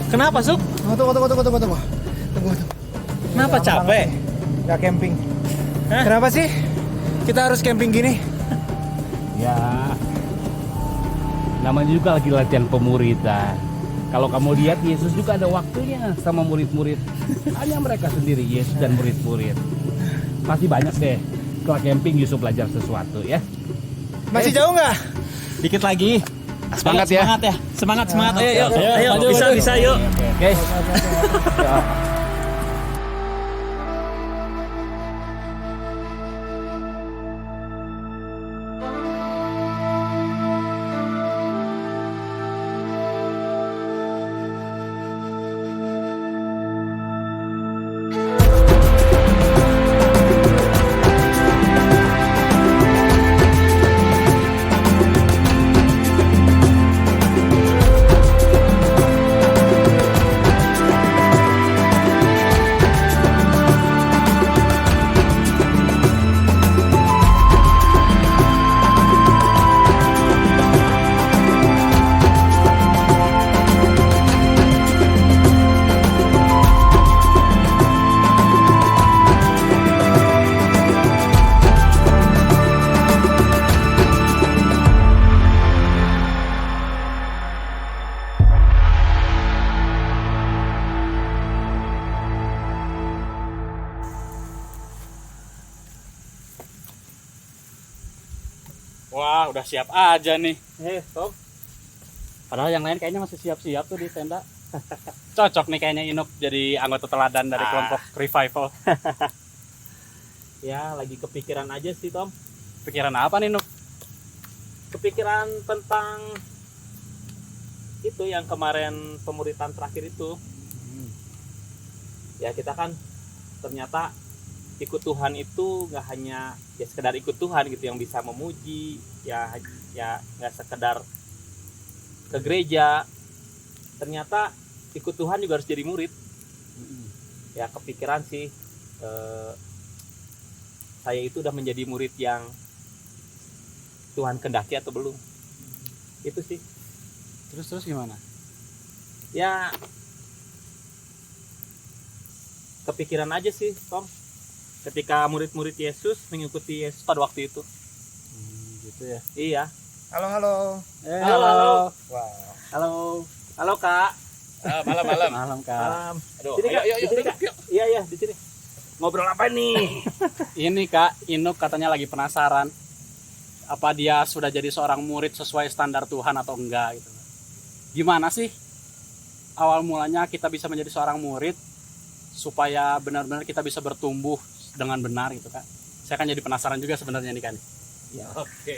Kenapa, Suk? Tunggu. Kenapa capek? Gak camping. Hah? Kenapa sih kita harus camping gini? Ya, namanya juga lagi latihan pemuridan. Kalau kamu lihat, Yesus juga ada waktunya sama murid-murid. Hanya mereka sendiri, Yesus dan murid-murid. Pasti banyak deh. Setelah camping, Yusuf belajar sesuatu ya. Masih jauh nggak? Dikit lagi. Semangat ya. Semangat ya. Semangat. Ayo, yuk. Ayo, Ayo, maju, bisa, maju. bisa, yuk. Oke. Wah, udah siap aja nih. Tom. Padahal yang lain kayaknya masih siap-siap tuh di tenda. Cocok nih kayaknya Inuk jadi anggota teladan dari kelompok Revival. Ya, lagi kepikiran aja sih, Tom. Pikiran apa nih, Nuk? Kepikiran tentang itu yang kemarin pemuritan terakhir itu. Ya, kita kan ternyata ikut Tuhan itu nggak hanya ya sekedar ikut Tuhan gitu yang bisa memuji, ya nggak sekedar ke gereja. Ternyata ikut Tuhan juga harus jadi murid. Ya, kepikiran sih saya itu udah menjadi murid yang Tuhan kendaki atau belum. Itu sih. Terus gimana? Ya, kepikiran aja sih, Tom. Ketika murid-murid Yesus mengikuti Yesus pada waktu itu. Gitu ya. Iya. Halo. Halo. Wow. Halo, Kak. Malam, Kak. Malam. Aduh, Sini, Kak. ayo, Di sini, Kak. Iya, di sini. Ngobrol apa nih? Ini Kak, Inuk katanya lagi penasaran apa dia sudah jadi seorang murid sesuai standar Tuhan atau enggak gitu. Gimana sih awal mulanya kita bisa menjadi seorang murid supaya benar-benar kita bisa bertumbuh dengan benar gitu Kak. Saya kan jadi penasaran juga sebenarnya nih kan. Ya, oke.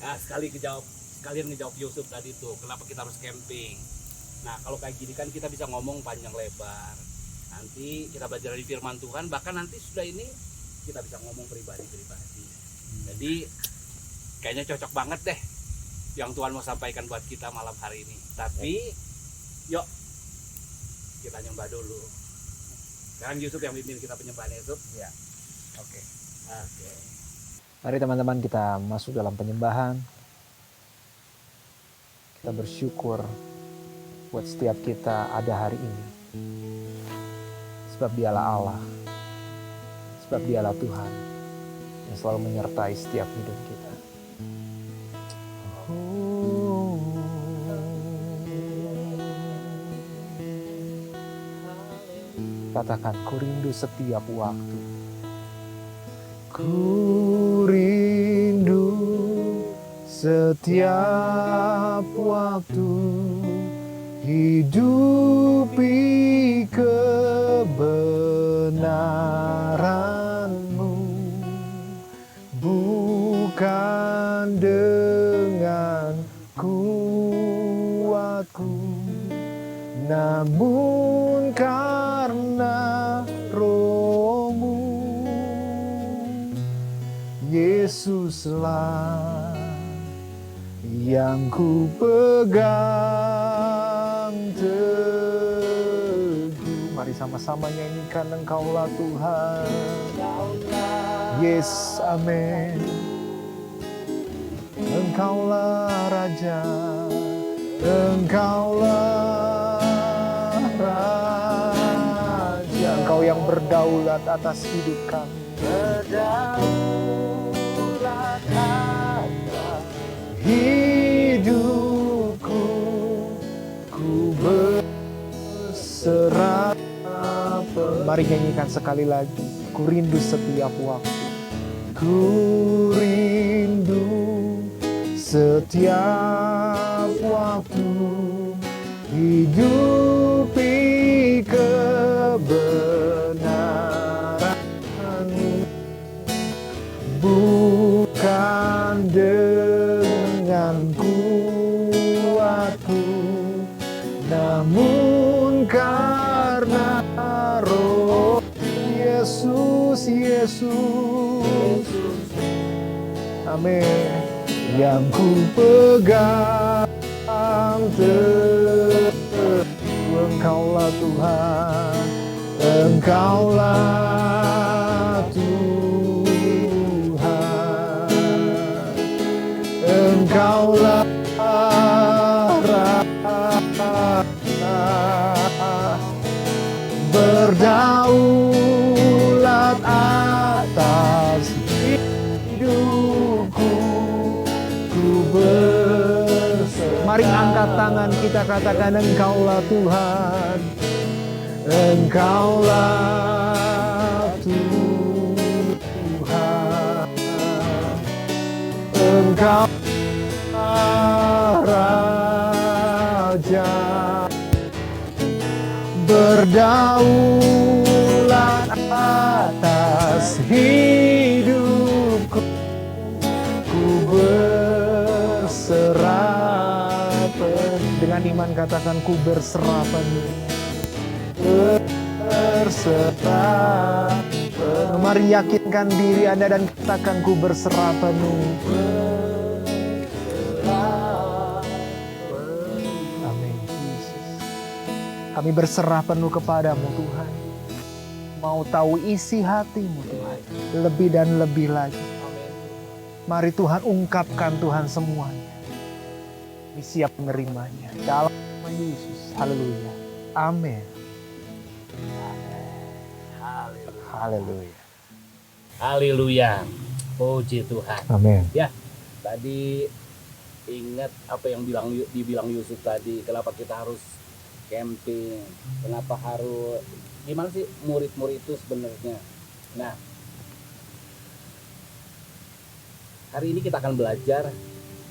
Nah, sekalian ngejawab Yusuf tadi tuh, kenapa kita harus camping. Nah, kalau kayak gini kan kita bisa ngomong panjang lebar. Nanti kita belajar dari firman Tuhan, bahkan nanti sudah ini kita bisa ngomong pribadi-pribadi. Jadi kayaknya cocok banget deh yang Tuhan mau sampaikan buat kita malam hari ini. Tapi yuk kita nyembah dulu. Sekarang Yusuf yang pimpin kita penyembahan Yusuf. Ya. Oke. Oke. Mari teman-teman kita masuk dalam penyembahan. Kita bersyukur buat setiap kita ada hari ini. Sebab dialah Allah. Sebab dialah Tuhan yang selalu menyertai setiap hidup kita. Katakan, ku rindu setiap waktu. Ku rindu setiap waktu hidupi kebenaran-Mu, bukan dengan kuatku, namun karena Roh-Mu. Yesuslah yang ku pegang teguh. Mari sama-sama nyanyikan, Engkaulah Tuhan. Yes, amin. Engkaulah Raja, Engkaulah berdaulat atas hidup kami. Berdaulat atas Hidupku, ku berserah. Mari nyanyikan sekali lagi. Ku rindu setiap waktu. Ku rindu setiap waktu. Hidupi kebenaran-Mu, bukan dengan kuatku, namun karena Roh Yesus, Yesus, amin, yang ku pegang teguh. Engkaulah Tuhan, Engkaulah Tuhan, Engkaulah Raja, berdaulat atas hidupku, ku berserah. Mari angkat tangan kita, katakan Engkaulah Tuhan, Engkaulah Tuhan, Engkaulah Raja, berdaulat atas hidupku, ku berserah penuh. Dengan iman katakan, ku berserah penuh. Berserah penuh. Mari yakinkan diri Anda dan katakan, ku berserah penuh. Amin, Yesus. Kami berserah penuh kepadamu Tuhan. Mau tahu isi hatimu Tuhan, lebih dan lebih lagi. Mari Tuhan ungkapkan Tuhan semuanya. Kami siap menerimanya. Dalam nama Yesus. Haleluya. Amin. Haleluya. Haleluya. Puji Tuhan. Amin. Ya, tadi ingat apa yang dibilang Yusuf tadi, kenapa kita harus camping, kenapa harus, gimana sih murid-murid itu sebenarnya. Nah, hari ini kita akan belajar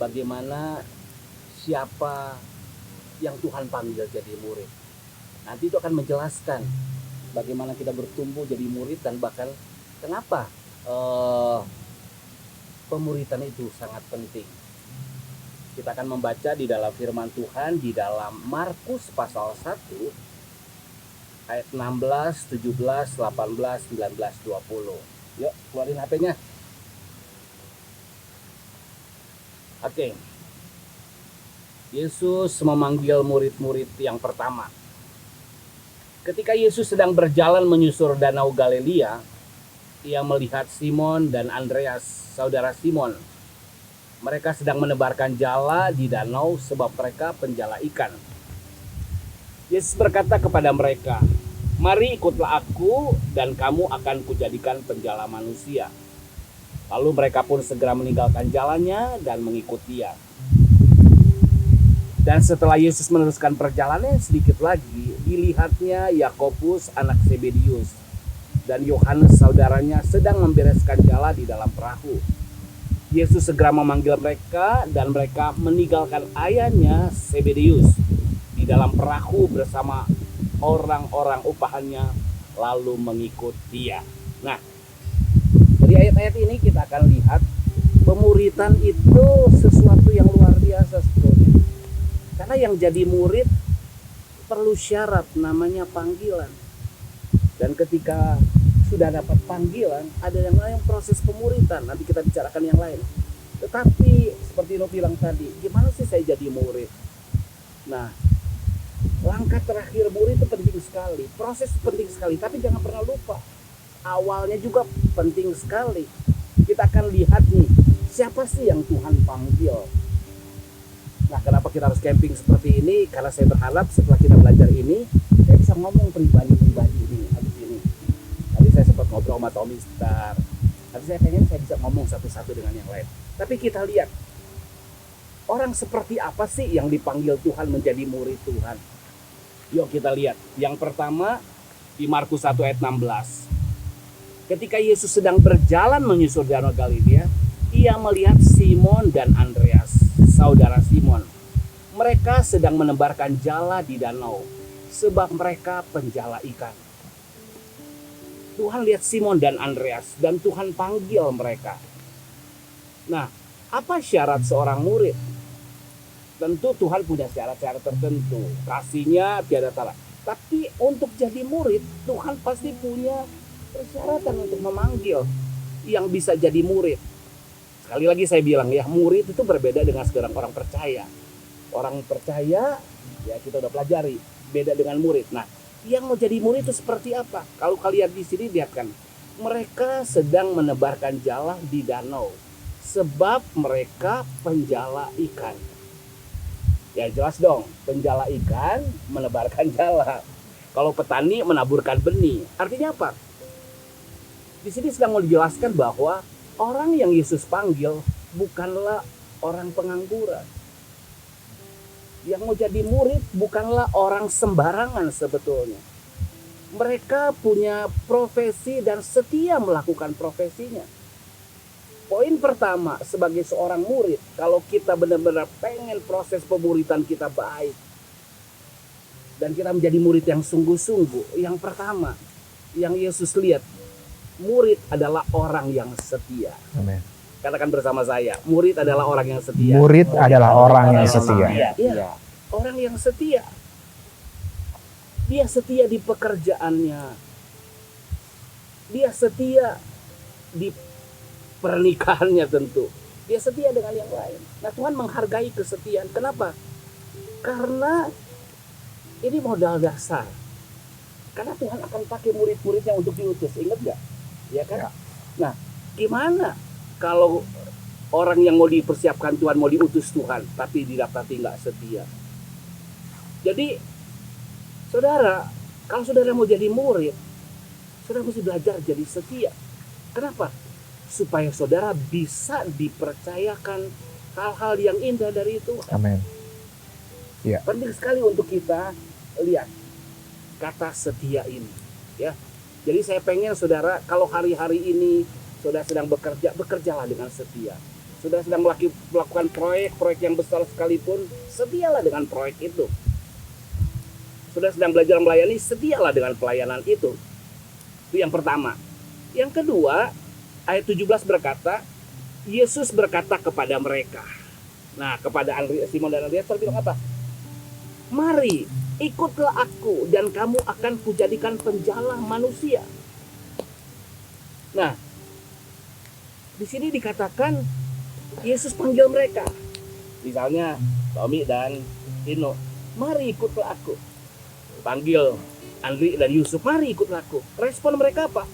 bagaimana siapa yang Tuhan panggil jadi murid. Nanti itu akan menjelaskan bagaimana kita bertumbuh jadi murid dan bahkan kenapa pemuridan itu sangat penting. Kita akan membaca di dalam firman Tuhan di dalam Markus pasal 1 ayat 16, 17, 18, 19, 20. Yuk, keluarin HP-nya. Oke. Yesus memanggil murid-murid yang pertama. Ketika Yesus sedang berjalan menyusur danau Galilea, ia melihat Simon dan Andreas, saudara Simon. Mereka sedang menebarkan jala di danau sebab mereka penjala ikan. Yesus berkata kepada mereka, "Mari ikutlah aku dan kamu akan kujadikan penjala manusia." Lalu mereka pun segera meninggalkan jalannya dan mengikut Dia. Dan setelah Yesus meneruskan perjalanannya sedikit lagi, dilihatnya Yakobus anak Zebedius dan Yohanes saudaranya sedang membereskan jala di dalam perahu. Yesus segera memanggil mereka dan mereka meninggalkan ayahnya Zebedius di dalam perahu bersama orang-orang upahannya lalu mengikut Dia. Nah, dari ayat-ayat ini kita akan lihat pemuridan itu sesuatu yang luar biasa sebetulnya. Karena yang jadi murid perlu syarat namanya panggilan. Dan ketika sudah dapat panggilan, ada yang lain proses pemuridan. Nanti kita bicarakan yang lain. Tetapi seperti Ino bilang tadi, gimana sih saya jadi murid? Nah, langkah terakhir murid itu penting sekali. Proses penting sekali, tapi jangan pernah lupa. Awalnya juga penting sekali. Kita akan lihat nih, siapa sih yang Tuhan panggil? Nah, kenapa kita harus camping seperti ini? Karena saya berharap setelah kita belajar ini, saya bisa ngomong pribadi-pribadi ini habis ini. Karena ngobrol sama Tommy sebentar. Tapi saya pengen saya bisa ngomong satu-satu dengan yang lain. Tapi kita lihat, orang seperti apa sih yang dipanggil Tuhan menjadi murid Tuhan? Yuk kita lihat. Yang pertama di Markus 1 ayat 16. Ketika Yesus sedang berjalan menyusur Danau Galilea, ia melihat Simon dan Andreas, saudara Simon. Mereka sedang menebarkan jala di danau, sebab mereka penjala ikan. Tuhan lihat Simon dan Andreas dan Tuhan panggil mereka. Nah, apa syarat seorang murid? Tentu Tuhan punya syarat-syarat tertentu. Kasihnya tiada tara. Tapi untuk jadi murid, Tuhan pasti punya persyaratan untuk memanggil yang bisa jadi murid. Sekali lagi saya bilang ya, murid itu berbeda dengan sekedar orang percaya. Orang percaya, ya kita udah pelajari, beda dengan murid. Nah, yang mau jadi murid itu seperti apa? Kalau kalian di sini lihat kan, mereka sedang menebarkan jala di danau, sebab mereka penjala ikan. Ya jelas dong, penjala ikan menebarkan jala. Kalau petani menaburkan benih, artinya apa? Di sini sedang mau dijelaskan bahwa orang yang Yesus panggil bukanlah orang pengangguran. Yang mau jadi murid bukanlah orang sembarangan sebetulnya. Mereka punya profesi dan setia melakukan profesinya. Poin pertama sebagai seorang murid, kalau kita benar-benar pengen proses pemuridan kita baik dan kita menjadi murid yang sungguh-sungguh, yang pertama yang Yesus lihat, murid adalah orang yang setia. Amin. Katakan bersama saya, murid adalah orang yang setia. Murid adalah orang yang setia. Iya, orang yang setia. Dia setia di pekerjaannya. Dia setia di pernikahannya tentu. Dia setia dengan yang lain. Nah, Tuhan menghargai kesetiaan. Kenapa? Karena ini modal dasar. Karena Tuhan akan pakai murid-muridnya untuk diutus. Ingat gak? Ya kan? Ya. Nah, gimana kalau orang yang mau dipersiapkan Tuhan, mau diutus Tuhan, tapi didapati nggak setia? Jadi, saudara, kalau saudara mau jadi murid, saudara mesti belajar jadi setia. Kenapa? Supaya saudara bisa dipercayakan hal-hal yang indah dari Tuhan. Amin. Ya. Penting sekali untuk kita lihat kata setia ini, ya. Jadi saya pengen saudara, kalau hari-hari ini saudara sedang bekerja, bekerjalah dengan setia. Saudara sedang melakukan proyek yang besar sekalipun, setialah dengan proyek itu. Saudara sedang belajar melayani, setialah dengan pelayanan itu. Itu yang pertama. Yang kedua, ayat 17 berkata, Yesus berkata kepada mereka. Nah, kepada Simon dan Andreas bilang apa? Mari, ikutlah aku dan kamu akan kujadikan penjala manusia. Nah, di sini dikatakan Yesus panggil mereka. Misalnya Tommy dan Ino, mari ikutlah aku. Panggil Andri dan Yusuf, mari ikutlah aku. Respon mereka apa?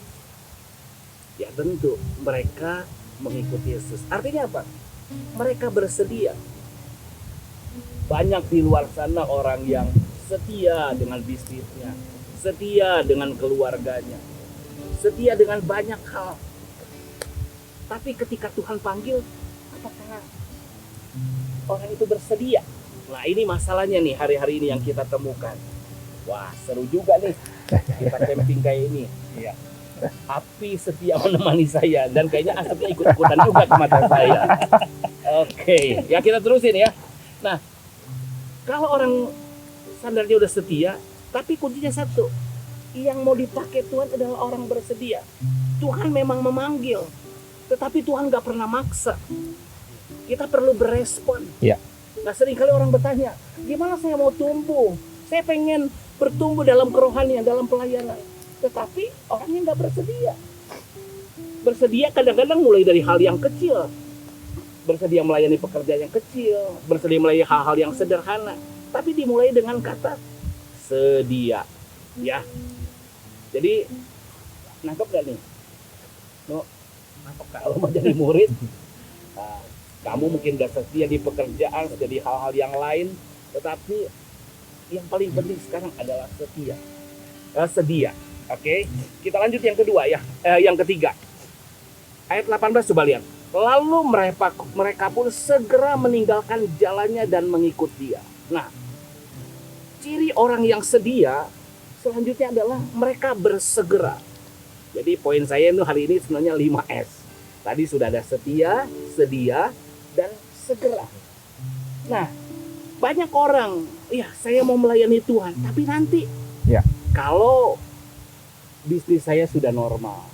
Ya tentu mereka mengikuti Yesus. Artinya apa? Mereka bersedia. Banyak di luar sana orang yang setia dengan bisnisnya, setia dengan keluarganya, setia dengan banyak hal. Tapi ketika Tuhan panggil, apakah orang itu bersedia? Nah, ini masalahnya nih hari-hari ini yang kita temukan. Wah, seru juga nih kita camping kayak ini. Iya. Api setia menemani saya dan kayaknya asapnya ikut-ikutan juga ke mata saya. Oke, ya kita terusin ya. Nah, kalau orang standarnya udah setia, tapi kuncinya satu, yang mau dipakai Tuhan adalah orang bersedia. Tuhan memang memanggil, tetapi Tuhan gak pernah maksa. Kita perlu berespon. Ya. Nah, seringkali orang bertanya, gimana saya mau tumbuh? Saya pengen bertumbuh dalam kerohanian, dalam pelayanan. Tetapi orangnya gak bersedia. Bersedia kadang-kadang mulai dari hal yang kecil. Bersedia melayani pekerjaan yang kecil, bersedia melayani hal-hal yang sederhana. Tapi dimulai dengan kata sedia. Ya. Jadi, nangkep gak nih? No, kalau mau jadi murid, nah, kamu mungkin gak setia di pekerjaan, jadi hal-hal yang lain, tetapi yang paling penting sekarang adalah setia. Sedia. Oke, kita lanjut yang kedua ya. Yang ketiga. Ayat 18 coba lihat. Lalu mereka pun segera meninggalkan jalannya dan mengikut dia. Nah, ciri orang yang sedia selanjutnya adalah mereka bersegera. Jadi poin saya itu hari ini sebenarnya 5S. Tadi sudah ada setia, sedia, dan segera. Nah, banyak orang, ya saya mau melayani Tuhan, tapi nanti Ya. kalau bisnis saya sudah normal,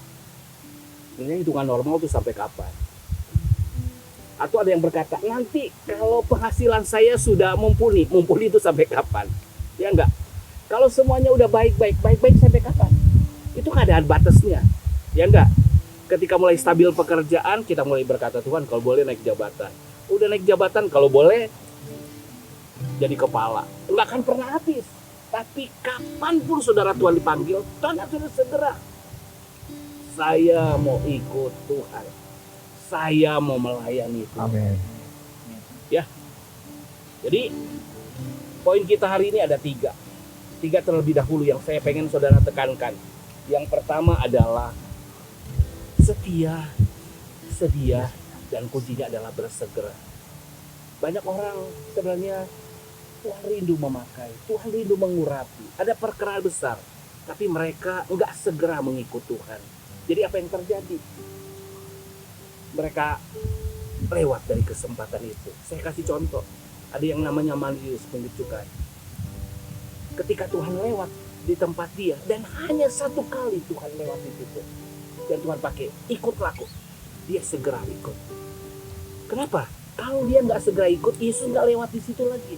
sebenarnya hitungan normal itu sampai kapan? Atau ada yang berkata, nanti kalau penghasilan saya sudah mumpuni itu sampai kapan? Ya enggak? Kalau semuanya udah baik-baik sampai kapan? Itu kan ada batasnya. Ya enggak? Ketika mulai stabil pekerjaan, kita mulai berkata, Tuhan kalau boleh naik jabatan. Udah naik jabatan, kalau boleh jadi kepala. Enggak akan pernah habis. Tapi kapanpun saudara Tuhan dipanggil, Tuhan harus segera. Saya mau ikut Tuhan. Saya mau melayani Tuhan. Amin. Jadi poin kita hari ini ada 3. 3 terlebih dahulu yang saya pengen saudara tekankan. Yang pertama adalah setia, sedia, dan kuncinya adalah bersegera. Banyak orang sebenarnya Tuhan rindu memakai, Tuhan rindu mengurapi. Ada perkara besar, tapi mereka enggak segera mengikut Tuhan. Jadi apa yang terjadi? Mereka lewat dari kesempatan itu. Saya kasih contoh. Ada yang namanya Malius pungut cukai. Ketika Tuhan lewat di tempat dia, dan hanya 1 kali Tuhan lewat di situ, dan Tuhan pakai ikutlah aku, dia segera ikut. Kenapa? Kalau dia nggak segera ikut, Yesus nggak lewat di situ lagi,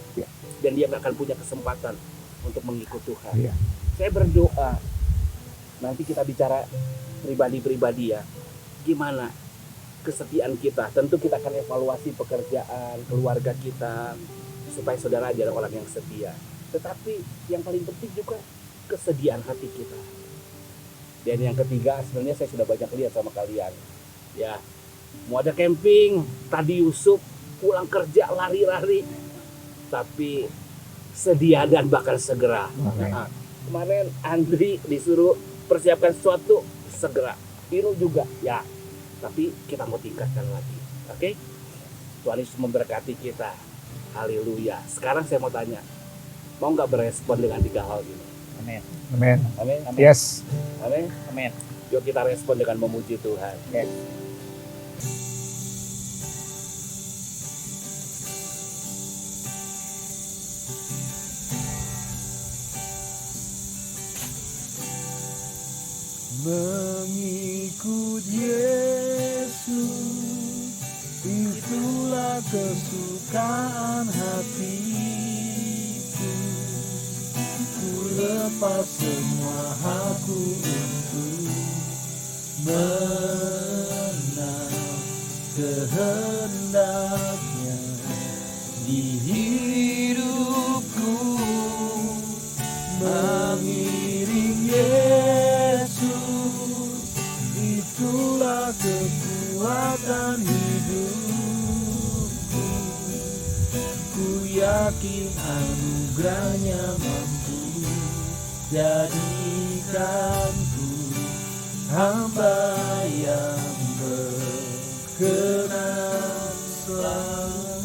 dan dia nggak akan punya kesempatan untuk mengikut Tuhan. Ya. Saya berdoa, nanti kita bicara pribadi-pribadi ya, gimana kesetiaan kita. Tentu kita akan evaluasi pekerjaan, keluarga kita, supaya saudara adalah orang yang setia. Tetapi yang paling penting juga kesediaan hati kita. Dan yang ketiga, sebenarnya saya sudah banyak lihat sama kalian. Ya, mau ada camping, tadi Yusuf pulang kerja lari-lari, tapi sedia dan bakal segera. Nah, kemarin Andri disuruh persiapkan sesuatu, segera. Inu juga, ya. Tapi kita mau tingkatkan lagi. Oke? Tuhan Yesus memberkati kita. Haleluya. Sekarang saya mau tanya, mau nggak berespon dengan 3 hal ini? Amin. Amin. Amin. Yes. Amin. Amin. Yuk kita respon dengan memuji Tuhan. Yes. Mengikut Yesus, itulah kesukaan hatiku. Ku lepas semua hakku untuk menang kehendaknya di hidupku. Mengiring Yesus, itulah kekuatan hidupku. Ku yakin anugerahnya mampu jadikanku hamba yang berkenan selalu.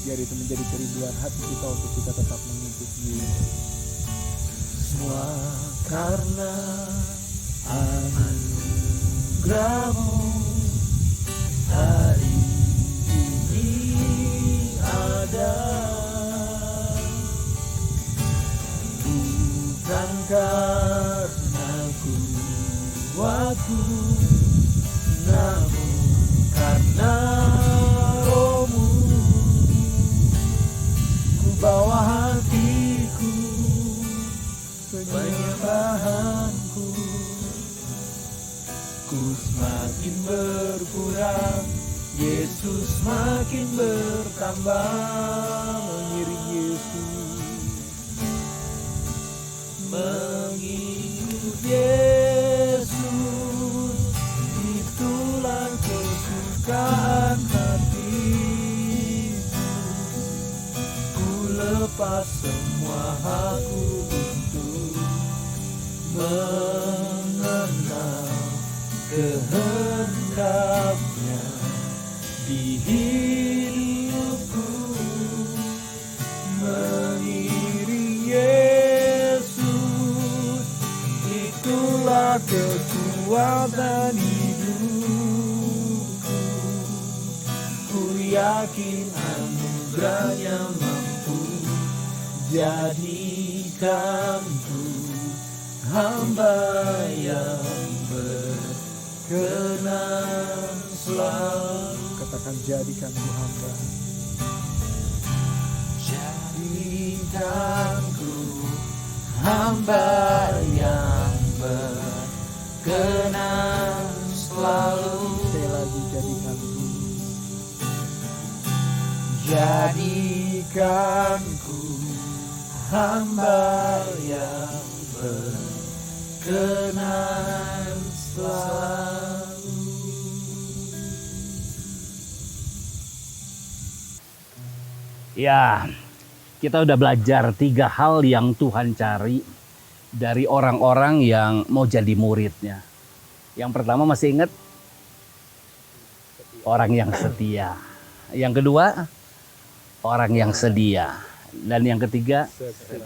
Biar itu menjadi kerinduan hati kita untuk kita tetap mengikuti semua karena anugerahmu hari ini ada. Bukan karena kuatku, namun karena Rohmu. Ku bawa hatiku, penyembahanku. Ku semakin berkurang, Yesus semakin bertambah. Mengiring Yesus, mengikut Yesus, itulah kesukaan hatiku. Ku lepas semua hakku untuk mengenal kehendaknya di hidupku, mengiring Yesus, itulah kekuatan hidupku. Ku yakin anugerahnya mampu jadikanku hamba yang berkenan selalu. Katakan jadikanku hamba. Jadikanku hamba yang berkenan selalu. Sekali lagi jadikanku. Jadikanku hamba yang berkenan selalu. Ya, kita udah belajar 3 hal yang Tuhan cari dari orang-orang yang mau jadi muridnya. Yang pertama masih ingat? Orang yang setia. Yang kedua, orang yang sedia. Dan yang ketiga,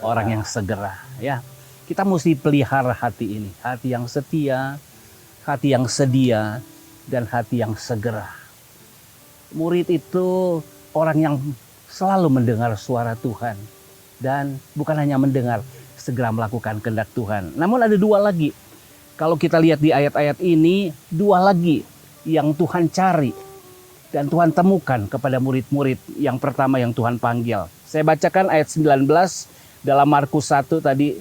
orang yang segera. Ya, kita mesti pelihara hati ini. Hati yang setia, hati yang sedia, dan hati yang segera. Murid itu orang yang selalu mendengar suara Tuhan. Dan bukan hanya mendengar, segera melakukan kehendak Tuhan. Namun ada 2 lagi. Kalau kita lihat di ayat-ayat ini, 2 lagi yang Tuhan cari dan Tuhan temukan kepada murid-murid. Yang pertama yang Tuhan panggil. Saya bacakan ayat 19 dalam Markus 1 tadi.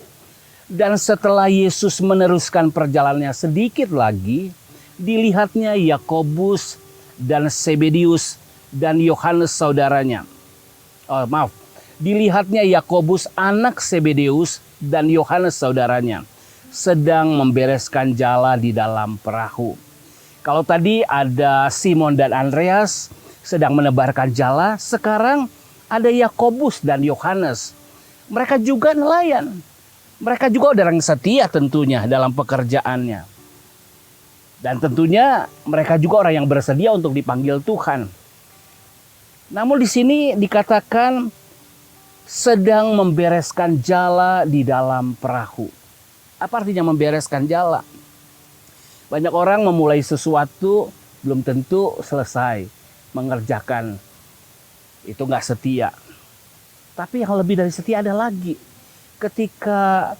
Dan setelah Yesus meneruskan perjalanannya sedikit lagi, dilihatnya Yakobus dan Zebedius dan Yohanes saudaranya. Dilihatnya Yakobus anak Zebedius dan Yohanes saudaranya sedang membereskan jala di dalam perahu. Kalau tadi ada Simon dan Andreas sedang menebarkan jala, sekarang ada Yakobus dan Yohanes. Mereka juga nelayan. Mereka juga orang setia tentunya dalam pekerjaannya. Dan tentunya mereka juga orang yang bersedia untuk dipanggil Tuhan. Namun di sini dikatakan sedang membereskan jala di dalam perahu. Apa artinya membereskan jala? Banyak orang memulai sesuatu belum tentu selesai mengerjakan. Itu nggak setia. Tapi yang lebih dari setia ada lagi. Ketika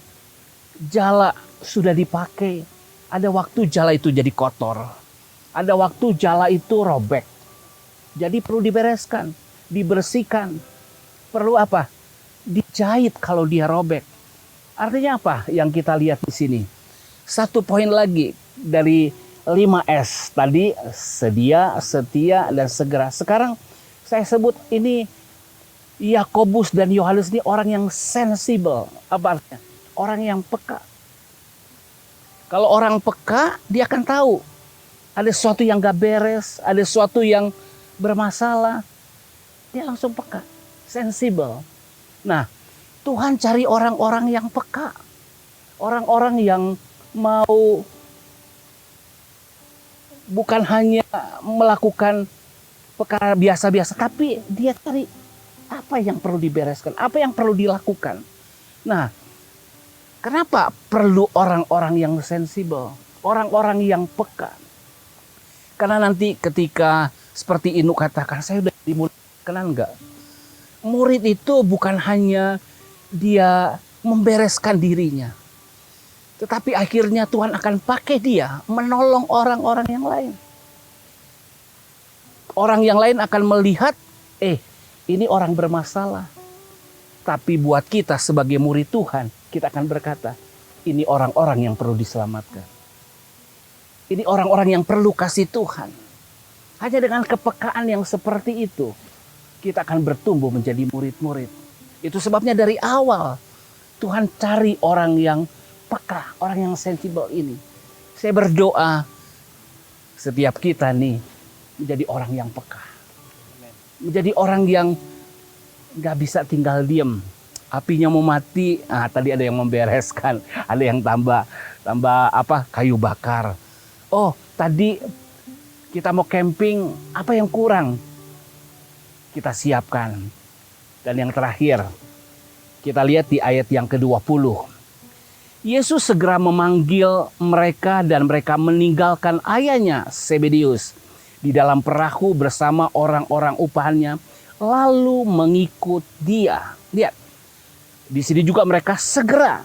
jala sudah dipakai, ada waktu jala itu jadi kotor. Ada waktu jala itu robek. Jadi perlu dibereskan, dibersihkan. Perlu apa? Dijahit kalau dia robek. Artinya apa yang kita lihat di sini? 1 poin lagi dari 5S tadi, sedia, setia, dan segera. Sekarang saya sebut ini Yakobus dan Yohanes ini orang yang sensibel. Apa artinya? Orang yang peka. Kalau orang peka, dia akan tahu ada sesuatu yang gak beres, ada sesuatu yang bermasalah. Dia langsung peka, sensibel. Nah, Tuhan cari orang-orang yang peka. Orang-orang yang mau bukan hanya melakukan perkara biasa-biasa, tapi dia cari apa yang perlu dibereskan, apa yang perlu dilakukan. Nah, kenapa perlu orang-orang yang sensibel, orang-orang yang peka? Karena nanti ketika seperti Inu katakan, saya udah dimulai, kenal nggak? Murid itu bukan hanya dia membereskan dirinya, tetapi akhirnya Tuhan akan pakai dia menolong orang-orang yang lain. Orang yang lain akan melihat, ini orang bermasalah. Tapi buat kita sebagai murid Tuhan, kita akan berkata, ini orang-orang yang perlu diselamatkan. Ini orang-orang yang perlu kasih Tuhan. Hanya dengan kepekaan yang seperti itu, kita akan bertumbuh menjadi murid-murid. Itu sebabnya dari awal, Tuhan cari orang yang peka, orang yang sensibel ini. Saya berdoa, setiap kita nih, menjadi orang yang peka. Menjadi orang yang gak bisa tinggal diem. apinya mau mati, tadi ada yang membereskan, ada yang tambah kayu bakar. Oh, tadi kita mau camping, apa yang kurang? Kita siapkan. Dan yang terakhir, kita lihat di ayat yang ke-20. Yesus segera memanggil mereka dan mereka meninggalkan ayahnya Zebedeus di dalam perahu bersama orang-orang upahannya, lalu mengikut dia. Lihat, di sini juga mereka segera,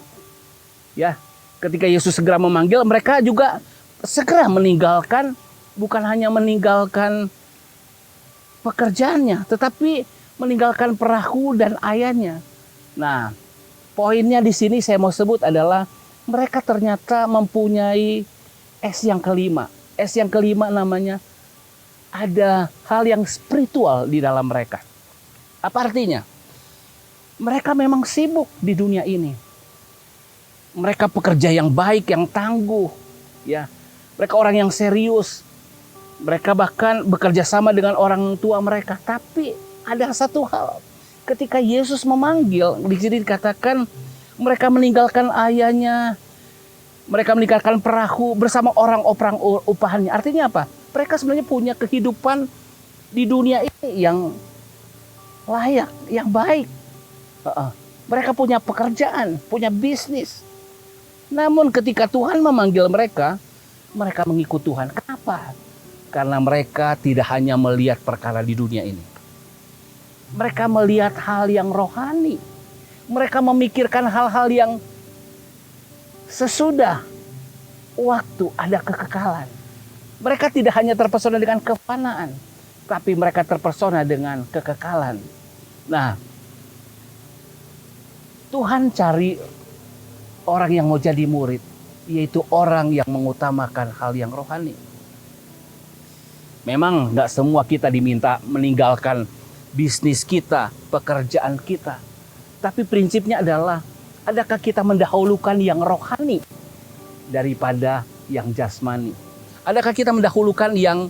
ya, ketika Yesus segera memanggil, mereka juga segera meninggalkan, bukan hanya meninggalkan pekerjaannya, tetapi meninggalkan perahu dan ayahnya. Nah, poinnya di sini saya mau sebut adalah mereka ternyata mempunyai S yang kelima. S yang kelima namanya ada hal yang spiritual di dalam mereka. Apa artinya? Mereka memang sibuk di dunia ini. Mereka pekerja yang baik, yang tangguh, ya. Mereka orang yang serius. Mereka bahkan bekerja sama dengan orang tua mereka. Tapi ada satu hal, ketika Yesus memanggil, di sini dikatakan mereka meninggalkan ayahnya, mereka meninggalkan perahu bersama orang-orang upahannya. Artinya apa? Mereka sebenarnya punya kehidupan di dunia ini yang layak, yang baik. Mereka punya pekerjaan, punya bisnis. Namun ketika Tuhan memanggil mereka, mereka mengikut Tuhan. Kenapa? Karena mereka tidak hanya melihat perkara di dunia ini. Mereka melihat hal yang rohani. Mereka memikirkan hal-hal yang sesudah waktu ada kekekalan. Mereka tidak hanya terpesona dengan kefanaan, tapi mereka terpesona dengan kekekalan. Nah, Tuhan cari orang yang mau jadi murid, yaitu orang yang mengutamakan hal yang rohani. Memang nggak semua kita diminta meninggalkan bisnis kita, pekerjaan kita. Tapi prinsipnya adalah, adakah kita mendahulukan yang rohani daripada yang jasmani? Adakah kita mendahulukan yang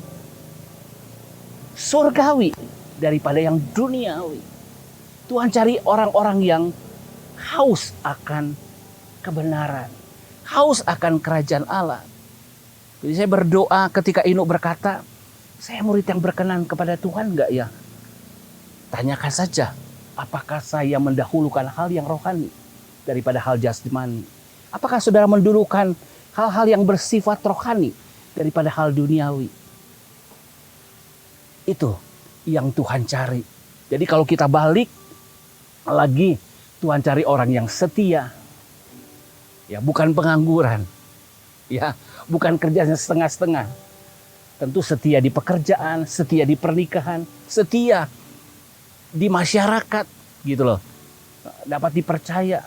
surgawi daripada yang duniawi? Tuhan cari orang-orang yang haus akan kebenaran, haus akan kerajaan Allah. Jadi saya berdoa ketika Inu berkata, saya murid yang berkenan kepada Tuhan enggak ya? Tanyakan saja, apakah saya mendahulukan hal yang rohani daripada hal jasmani? Apakah saudara mendahulukan hal-hal yang bersifat rohani daripada hal duniawi? Itu yang Tuhan cari. Jadi kalau kita balik lagi, Tuhan cari orang yang setia. Ya, bukan pengangguran. Ya, bukan kerjanya setengah-setengah. Tentu setia di pekerjaan, setia di pernikahan, setia di masyarakat, gitu loh. Dapat dipercaya.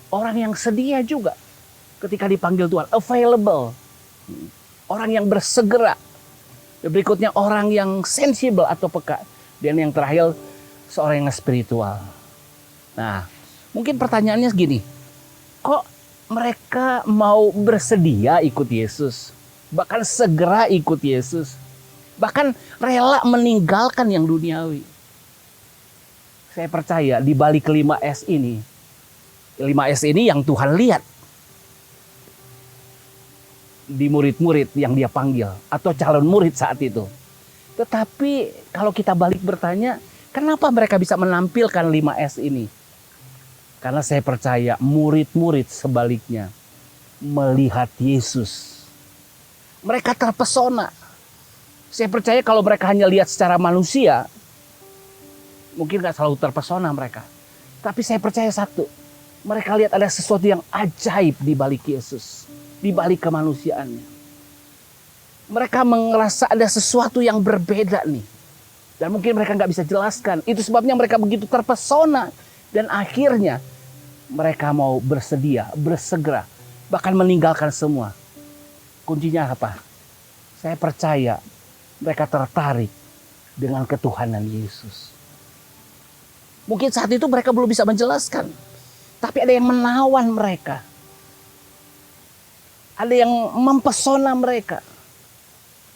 Orang yang sedia juga ketika dipanggil Tuhan, available. Orang yang bersegera. Berikutnya orang yang sensible atau peka. Dan yang terakhir seorang yang spiritual. Nah, mungkin pertanyaannya gini, kok mereka mau bersedia ikut Yesus? Bahkan segera ikut Yesus. Bahkan rela meninggalkan yang duniawi. Saya percaya di balik 5S ini, 5S ini yang Tuhan lihat di murid-murid yang dia panggil atau calon murid saat itu. Tetapi kalau kita balik bertanya, kenapa mereka bisa menampilkan 5S ini? Karena saya percaya murid-murid sebaliknya melihat Yesus. Mereka terpesona. Saya percaya kalau mereka hanya lihat secara manusia, mungkin gak selalu terpesona mereka. Tapi saya percaya satu, mereka lihat ada sesuatu yang ajaib di balik Yesus, di balik kemanusiaannya. Mereka merasa ada sesuatu yang berbeda nih. Dan mungkin mereka gak bisa jelaskan. Itu sebabnya mereka begitu terpesona. Dan akhirnya mereka mau bersedia, bersegera, bahkan meninggalkan semua. Kuncinya apa? Saya percaya mereka tertarik dengan ketuhanan Yesus. Mungkin saat itu mereka belum bisa menjelaskan. Tapi ada yang menawan mereka. Ada yang mempesona mereka.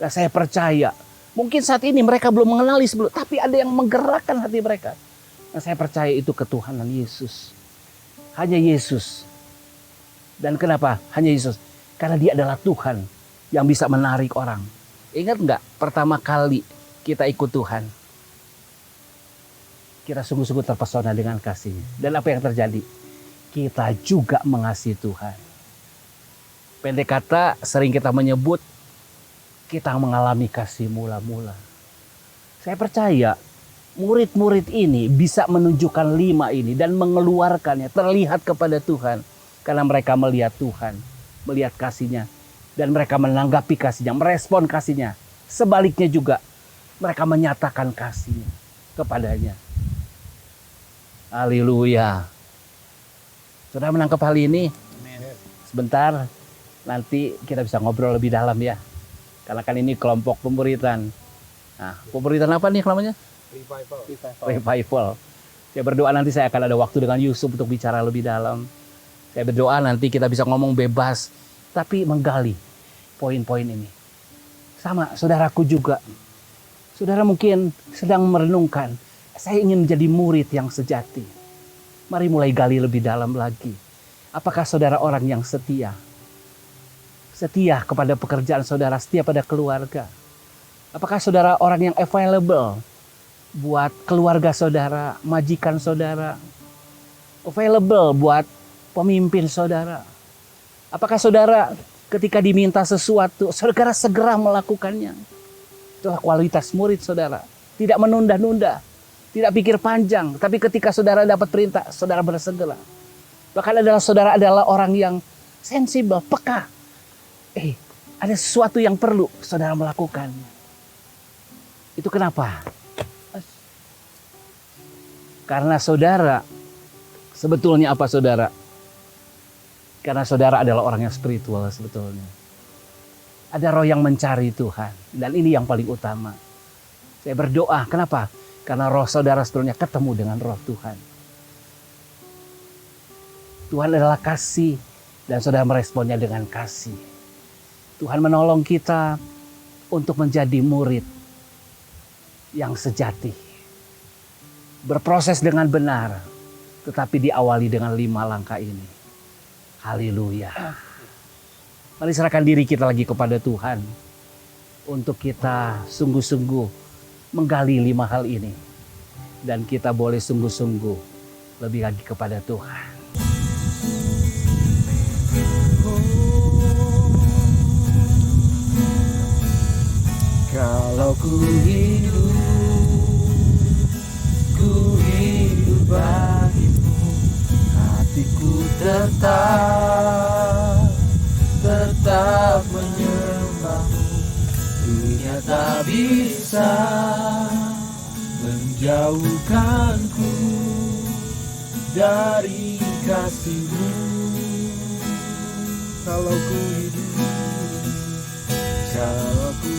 Dan saya percaya, mungkin saat ini mereka belum mengenali sebelum, tapi ada yang menggerakkan hati mereka. Dan saya percaya itu ketuhanan Yesus. Hanya Yesus. Dan kenapa hanya Yesus? Karena dia adalah Tuhan yang bisa menarik orang. Ingat nggak pertama kali kita ikut Tuhan? Kita sungguh-sungguh terpesona dengan kasih-Nya. Dan apa yang terjadi? Kita juga mengasihi Tuhan. Pendek kata, sering kita menyebut kita mengalami kasih mula-mula. Saya percaya murid-murid ini bisa menunjukkan 5 ini dan mengeluarkannya, terlihat kepada Tuhan. Karena mereka melihat Tuhan, melihat kasih-Nya. Dan mereka menanggapi kasih-Nya, merespon kasih-Nya. Sebaliknya juga, mereka menyatakan kasih-Nya kepadanya. Haleluya. Sudah menangkap hal ini? Sebentar, nanti kita bisa ngobrol lebih dalam ya. Karena kan ini kelompok pemberitaan. Nah, pemberitaan apa nih namanya? Revival. Saya berdoa nanti saya akan ada waktu dengan Yusuf untuk bicara lebih dalam. Saya berdoa nanti kita bisa ngomong bebas, tapi menggali poin-poin ini. Sama, saudaraku juga. Saudara mungkin sedang merenungkan, saya ingin menjadi murid yang sejati. Mari mulai gali lebih dalam lagi. Apakah saudara orang yang setia? Setia kepada pekerjaan saudara, setia pada keluarga. Apakah saudara orang yang available buat keluarga saudara, majikan saudara? Available buat pemimpin saudara? Apakah saudara ketika diminta sesuatu, saudara segera melakukannya? Itulah kualitas murid saudara. Tidak menunda-nunda, tidak pikir panjang, tapi ketika saudara dapat perintah, saudara bersegera. Bahkan saudara adalah orang yang sensibel, peka. Ada sesuatu yang perlu saudara melakukan. Itu kenapa? Karena saudara, sebetulnya apa saudara? Karena saudara adalah orang yang spiritual sebetulnya. Ada roh yang mencari Tuhan. Dan ini yang paling utama. Saya berdoa, kenapa? Karena roh saudara sebetulnya ketemu dengan roh Tuhan. Tuhan adalah kasih dan saudara meresponnya dengan kasih. Tuhan menolong kita untuk menjadi murid yang sejati. Berproses dengan benar, tetapi diawali dengan 5 langkah ini. Haleluya. Mari serahkan diri kita lagi kepada Tuhan untuk kita sungguh-sungguh menggali 5 hal ini. Dan kita boleh sungguh-sungguh lebih lagi kepada Tuhan. Kalau ku hidup bagimu, hatiku tetap menyembahmu. Dunia tak bisa menjauhkanku dari kasih-Mu. Kalau ku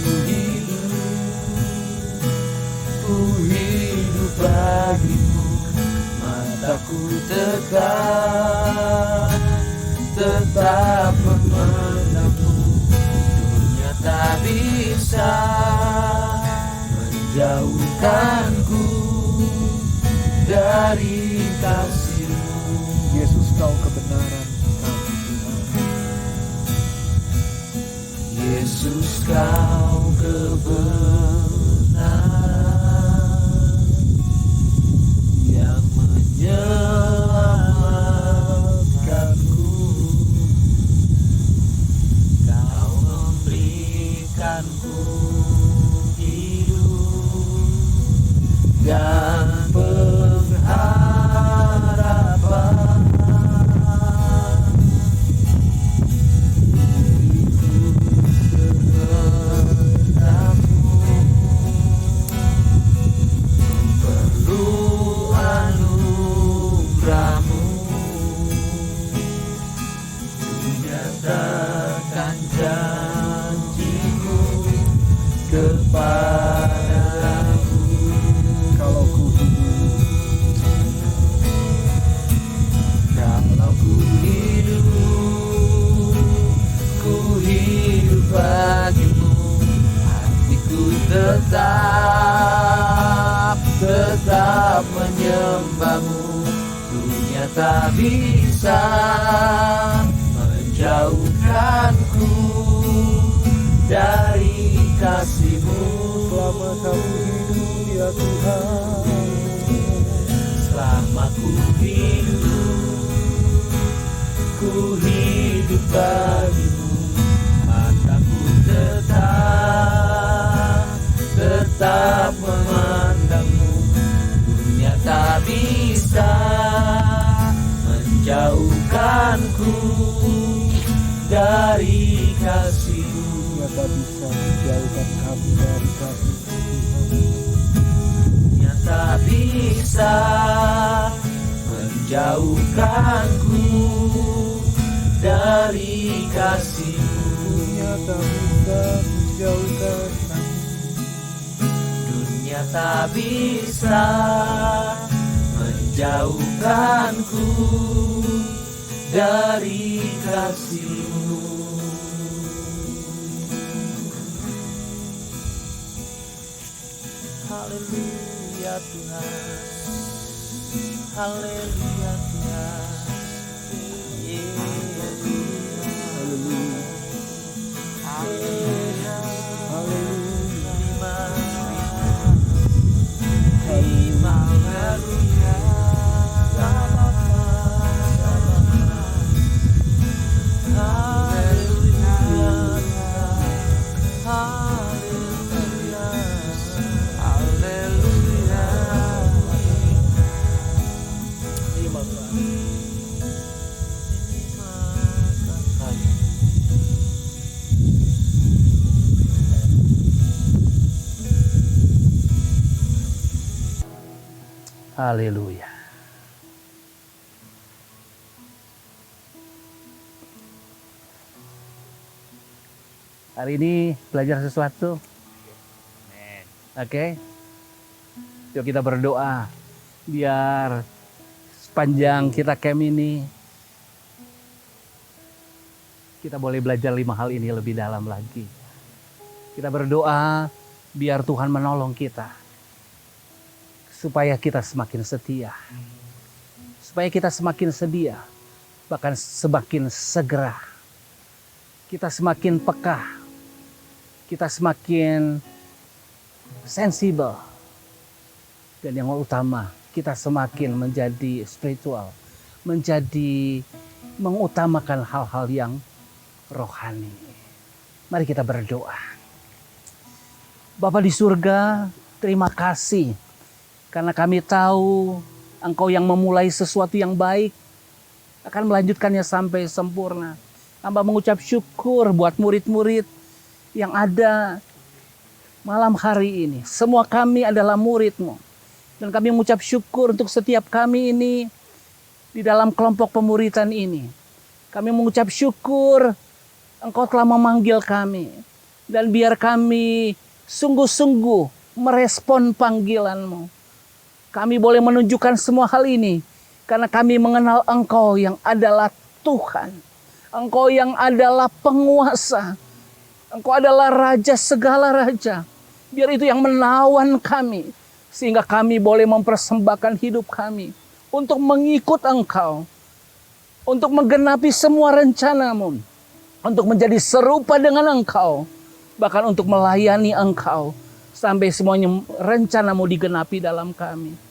hidup bagimu, mataku tetap memandangmu. Dunia tak bisa menjauhkanku dari kasih-Mu. Yesus, Kau kebenaran kami Tuhan. Yesus, Kau kebenaran yang menyelamatkanku. Kau memberikanku hidup dan pengharapan. Nyatakan janjimu kepadaku. Kalau ku hidup bagimu, hatiku tetap menyembahmu. Dunia tak bisa bisa menjauhkanku dari kasih-Mu. Selama kami hidup ya Tuhan, Selama ku hidup bagimu, mataku tetap memandangmu. Dunia tak bisa menjauhkanku dari kasih-Mu. Dunia tak bisa menjauhkan kami dari kasih Tuhan. Dunia tak bisa menjauhkanku dari kasih-Mu. Dunia tak bisa menjauhkan kami. Dunia tak bisa menjauhkanku dari kasih-Mu. Haleluya Tuhan, haleluya Tuhan, Haleluya. haleluya, Haleluya. terima, haleluya, haleluya. Hari ini belajar sesuatu. Oke. Yuk kita berdoa biar sepanjang kita camp ini kita boleh belajar 5 hal ini lebih dalam lagi. Kita berdoa biar Tuhan menolong kita supaya kita semakin setia. Supaya kita semakin sedia, bahkan semakin segera. Kita semakin peka. Kita semakin sensibel. Dan yang utama, kita semakin menjadi spiritual. Menjadi mengutamakan hal-hal yang rohani. Mari kita berdoa. Bapa di surga, terima kasih. Karena kami tahu Engkau yang memulai sesuatu yang baik akan melanjutkannya sampai sempurna. Hamba mengucap syukur buat murid-murid yang ada malam hari ini. Semua kami adalah murid-Mu. Dan kami mengucap syukur untuk setiap kami ini di dalam kelompok pemuritan ini. Kami mengucap syukur Engkau telah memanggil kami. Dan biar kami sungguh-sungguh merespon panggilan-Mu. Kami boleh menunjukkan semua hal ini karena kami mengenal Engkau yang adalah Tuhan. Engkau yang adalah penguasa. Engkau adalah Raja segala raja. Biar itu yang menawan kami. Sehingga kami boleh mempersembahkan hidup kami. Untuk mengikut Engkau. Untuk menggenapi semua rencana-Mu. Untuk menjadi serupa dengan Engkau. Bahkan untuk melayani Engkau. Sampai semuanya rencana-Mu digenapi dalam kami.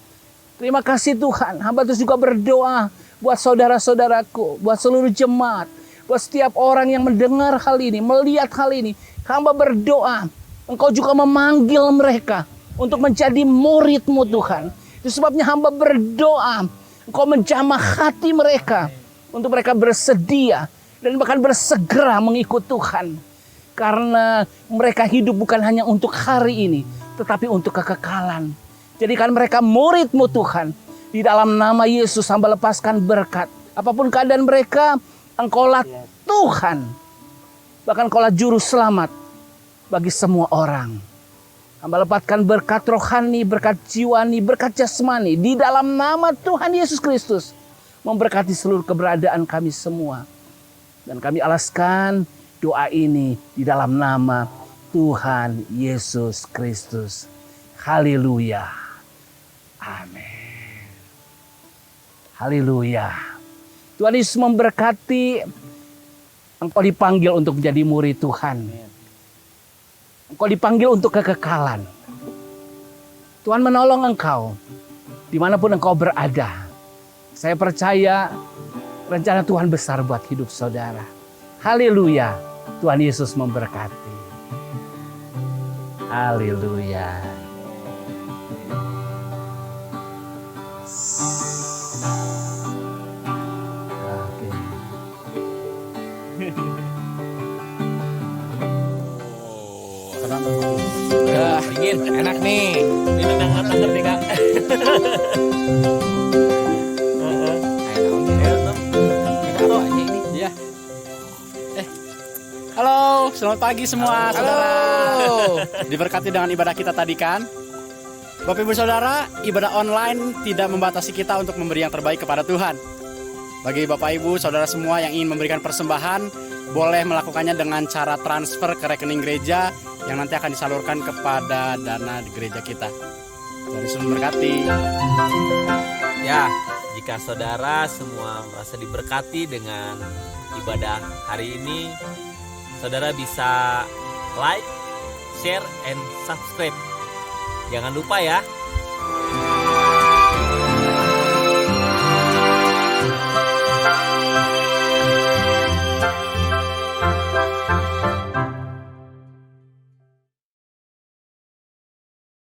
Terima kasih Tuhan. Hamba terus juga berdoa buat saudara-saudaraku. Buat seluruh jemaat. Buat setiap orang yang mendengar hal ini, melihat hal ini, hamba berdoa, Engkau juga memanggil mereka untuk menjadi murid-Mu Tuhan. Itu sebabnya hamba berdoa, Engkau menjamah hati mereka, untuk mereka bersedia, dan bahkan bersegera mengikut Tuhan. Karena mereka hidup bukan hanya untuk hari ini, tetapi untuk kekekalan. Jadikan mereka murid-Mu Tuhan. Di dalam nama Yesus hamba lepaskan berkat. Apapun keadaan mereka, Engkaulah Tuhan. Bahkan Engkaulah juru selamat bagi semua orang. Hamba lepaskan berkat rohani, berkat jiwani, berkat jasmani. Di dalam nama Tuhan Yesus Kristus. Memberkati seluruh keberadaan kami semua. Dan kami alaskan doa ini di dalam nama Tuhan Yesus Kristus. Haleluya. Amin. Haleluya. Tuhan Yesus memberkati. Engkau dipanggil untuk menjadi murid Tuhan. Engkau dipanggil untuk kekekalan. Tuhan menolong engkau dimanapun engkau berada. Saya percaya rencana Tuhan besar buat hidup saudara. Haleluya. Tuhan Yesus memberkati. Haleluya. Dingin, enak nih. Ini hangat-hangat nih Kak. Iya. Halo, selamat pagi semua saudara. Diberkati dengan ibadah kita tadi kan? Bapak Ibu Saudara, ibadah online tidak membatasi kita untuk memberi yang terbaik kepada Tuhan. Bagi Bapak Ibu Saudara semua yang ingin memberikan persembahan, boleh melakukannya dengan cara transfer ke rekening gereja yang nanti akan disalurkan kepada dana di gereja kita. Tuhan Yesus memberkati. Ya, jika saudara semua merasa diberkati dengan ibadah hari ini, saudara bisa like, share, and subscribe. Jangan lupa ya,